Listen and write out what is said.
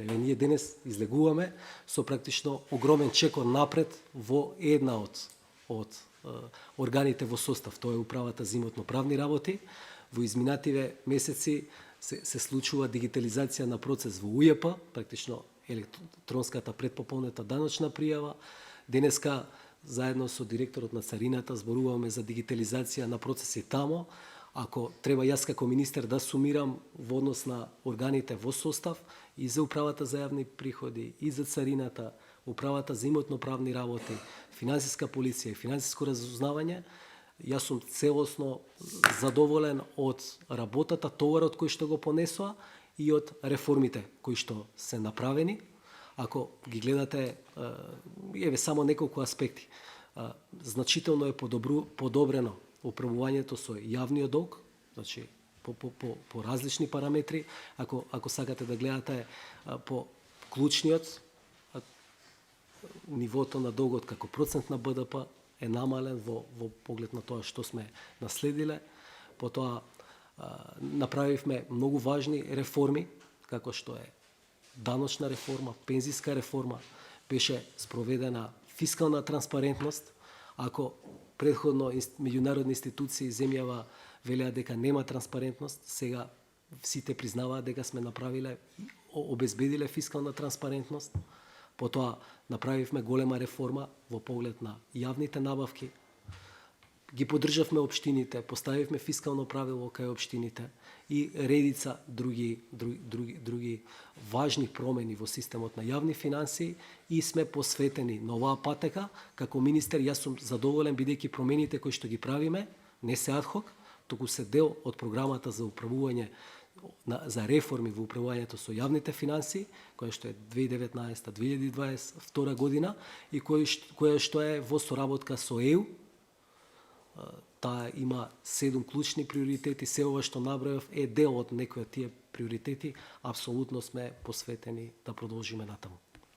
реформите. Ние денес излегуваме со практично огромен чекор напред во една од органите во состав. Тоа е управата за имотно-правни работи. Во изминативе месеци се случува дигитализација на процес во УЈП, практично електронската предпополнета даночна пријава. Денеска заедно со директорот на Царината зборуваме за дигитализација на процеси тамо. Ако треба јас како министер да сумирам во однос на органите во состав и за управата за јавни приходи, и за Царината, управата за имотно-правни работи, финансиска полиција и финансиско разузнавање, јас сум целосно задоволен од работата, товарот кој што го понесоа и од реформите кои што се направени. Ако ги гледате, еве само неколку аспекти. Значително е подобрено управувањето со јавниот долг, значи по различни параметри. Ако сакате да гледате по клучниот, нивото на долгот како процент на БДП е намален во поглед на тоа што сме наследиле. Потоа направивме многу важни реформи, како што е даночна реформа, пензиска реформа, беше спроведена фискална транспарентност. Ако предходно меѓународни институции земјава велеа дека нема транспарентност, сега сите признаваат дека сме направиле, обезбедиле фискална транспарентност. Потоа направивме голема реформа во поглед на јавните набавки. Ги поддржавме општините, поставивме фискално правило кај општините и редица други важни промени во системот на јавни финансии и сме посветени на оваа патека. Како министер јас сум задоволен бидејќи промените кои што ги правиме не се адхок, туку се дел од програмата за управување за реформи во управувањето со јавните финансии, која што е 2019-2022 година и која што е во соработка со ЕУ. Таа има 7 клучни приоритети, се ова што набројав е дел од некои од тие приоритети. Апсолутно сме посветени да продолжиме натаму.